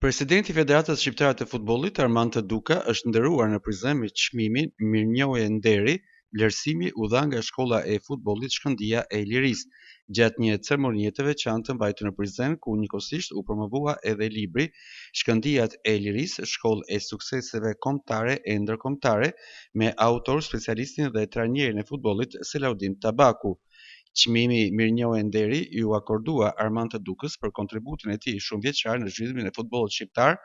Presidenti i Federatës Shqiptare të Futbollit, Armand Duka, është nderuar në Prizren me çmimin Mirënjohje Nderi, vlerësimi u dha nga Shkolla e Futbollit Shkëndija e Ilirisë, gjatë një ceremonie të veçantë të mbajtur në Prizren, ku njëkohësisht u promovua edhe libri Shkëndijat e Ilirisë, shkollë e sukseseve kombëtare e ndërkombëtare, me autor specialistin dhe trajnerin e futbollit Selaudin Tabaku. Çmimi Mirënjohje Nderi ju akordua Armand Dukës për kontributin e tij shumë vjeçar në zhvillimin e futbollit shqiptar,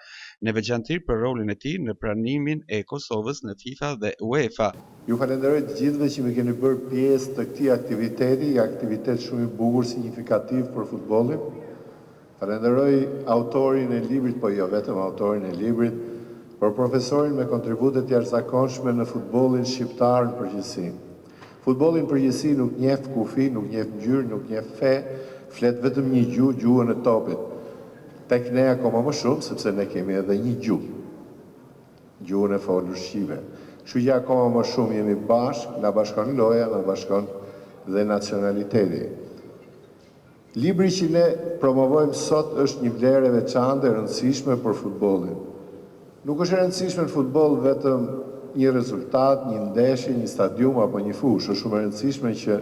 në veçantë për rolin e tij në pranimin e Kosovës në FIFA dhe UEFA. Ju falenderoj të gjithëve që më keni bërë pjesë të këtij aktiviteti, një aktivitet shumë i bukur, signifikativ për futbollin. Falenderoj autorin e librit, po jo vetëm autorin e librit, por profesorin me kontribute të jashtëzakonshme në futbollin shqiptar në përgjithësi. Futbolli në përgjithësi nuk njeh kufi, nuk njeh ngjyrë, nuk njeh fe, flet vetëm një gjuhë, gjuhën e topit. Tek ne akoma më shumë, sepse ne kemi edhe një gjuhë, gjuhën e folur shqipe. Kështu që akoma më shumë jemi bashkë, na bashkon loja, na bashkon dhe nacionaliteti. Libri që ne promovojmë sot është një vlerë e veçantë e rëndësishme për futbollin. Nuk është e rëndësishme në futboll vetëm një rezultat, një ndeshje, një stadium apo një fushë, është shumë e rëndësishme që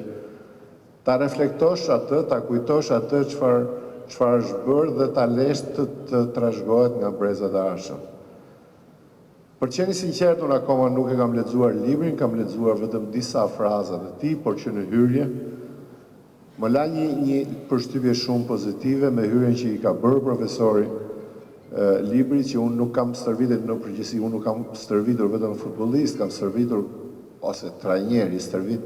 ta reflektosh atë, ta kujtosh atë çfarë është bërë dhe ta lesh të trashëgohet nga brezat e ardhshëm. Për qenë sinqert, unë akoma nuk e kam lexuar librin, kam lexuar vetëm disa fraza të tij, por që në hyrje më la një përshtypje shumë pozitive me hyrjen që i ka bërë profesori libri, që unë nuk kam stërvitur në përgjithësi, unë nuk kam stërvitur vetëm futbollist, kam stërvitur ose trajner, i stërvit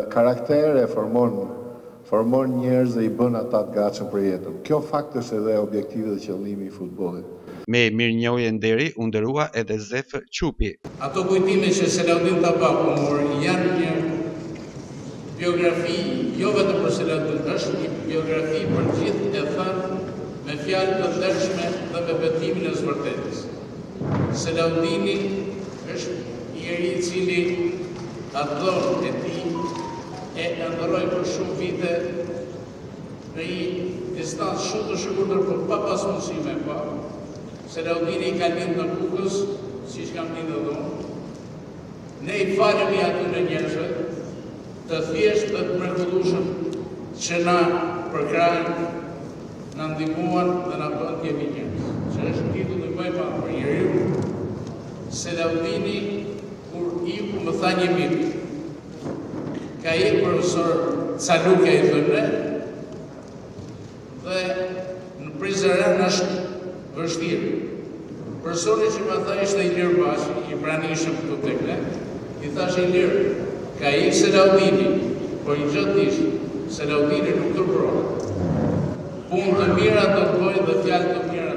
karaktere, formon njerëz dhe i bën ata të gatshëm për jetën. Kjo fakt është edhe objektivi dhe qëllimi i futbollit. Me Mirënjohje Nderi u nderua edhe Zef Qupi. Ato kujtime që Selaudin Tabaku mori janë një biografi, jo vetëm për Selaudin, është një biografi për gjithë e thënë me fjalë të ndershme dhe me betimin e zbërtetës. Selaudini është njeri i cili ato e tij e ndërroi për shumë vite në një distancë shumë të shkurtër, por pa pas mundësi me pa. Selaudini ka lindë në Kukës, siç kam lindë edhe unë. Ne i falemi atyre njerëzve të thjeshtë dhe të mrekullueshëm që na përkrajnë, na ndihmuan dhe na bën të jemi njerëz. Që është titulli më i madh për njeriu. Selaudini kur iku më tha një mit. Ka i profesor Caluka i thënë dhe në Prizren është vështirë. Personi që më tha ishte Ilir Bashi, i pranishëm këtu tek ne. I thash Ilir, ka i Selaudini, por i gjatë ishtë, Selaudini nuk tërpërojë. Punë të mira do të bëjë dhe fjalë të mira.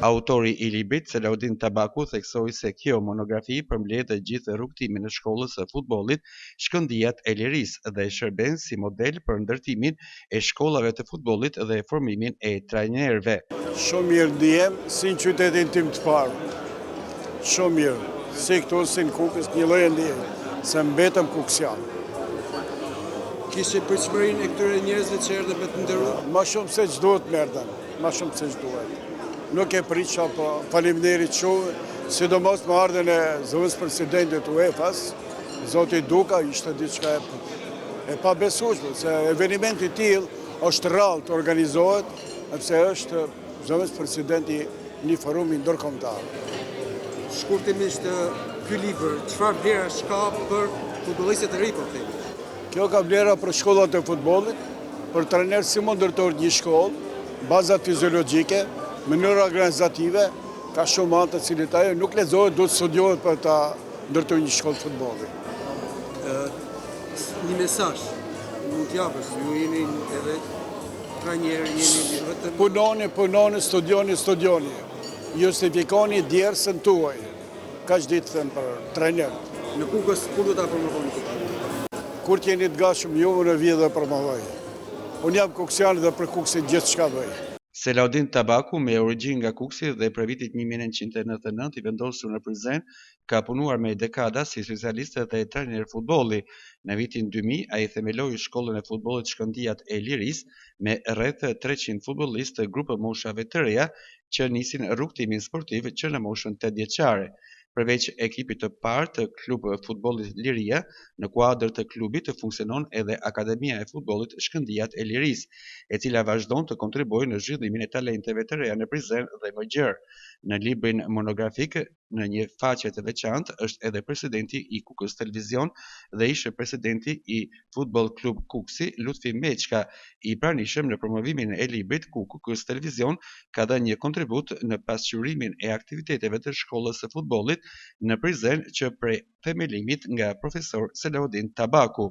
Autori i librit, Selaudin Tabaku, theksoi se kjo monografi përmbledh të gjithë rrugtimin e shkollës së futbollit Shkëndijat e Lirisë dhe shërben si model për ndërtimin e shkollave të futbollit dhe formimin e trajnerëve. Shumë mirë ndihem si në qytetin tim të parë. Shumë mirë, si këtu si në Kukës, një lloj ndihem, se mbetëm kuksian. Kishe përshmërinë e këtyre njerëzve që erdhën me të nderuar? Ma shumë se ç'duhet më erdhën, ma shumë se ç'duhet. Nuk e pritësha, po faleminderit shumë, sidomos me ardhen e zëvendës presidentit UEFA-s, zoti Duka, ishte diçka e pabesueshme, se evenimenti i tillë është rrallë të organizohet, sepse është zëvendës presidenti një forumi ndërkombëtar. Shkurtimisht, ky libër, çfarë vlerash ka për futbollistët e ri, po themi? Kjo ka vlera për shkollat e futbollit, për trajner si mund ndërtojë një shkollë, bazat fiziologjike, mënyra organizative, ka shumë anë të cilit ajo nuk lexohet, duhet studiohet për ta ndërtojë një shkollë futbolli. Një mesazh mund t'japësh, ju jeni edhe trajner, jeni vetëm punoni, studioni. Justifikoni djersën tuaj. Kaq ditë them për trajner. Në Kukës kur do ta promovoni këtë? Kur t'jeni të gatshëm ju në vijë dhe promovoj. Unë jam kuksian dhe për Kukësin gjithçka bëj. Selaudin Tabaku, me origjinë nga Kuksi dhe prej vitit 1999 i vendosur në Prizren, ka punuar me dekada si socialist dhe trajner futbolli. Në vitin 2000 ai themeloi shkollën e futbollit Shkëndijat e Lirisë me rreth 300 futbollistë grupë moshave të reja që nisin rrugtimin sportiv që në moshën 8 vjeçare. Përveç ekipit të parë të klub futbollit Liria, në kuadër të klubit funksionon edhe Akademia e futbollit Shkëndijat e Lirisë, e cila vazhdon të kontribuojë në zhvillimin e talenteve të reja në Prizren dhe më gjerë. Në librin monografik, në një faqe të veçantë, është edhe presidenti i Kukës Televizion dhe ish presidenti i Futboll Klub Kuksi, Lutfi Meçka, i pranishëm në promovimin e librit ku Kukës Televizion ka dhënë një kontribut në pasqyrimin e aktiviteteve të shkollës së futbollit në Prizren që prej themelimit nga profesor Selaudin Tabaku.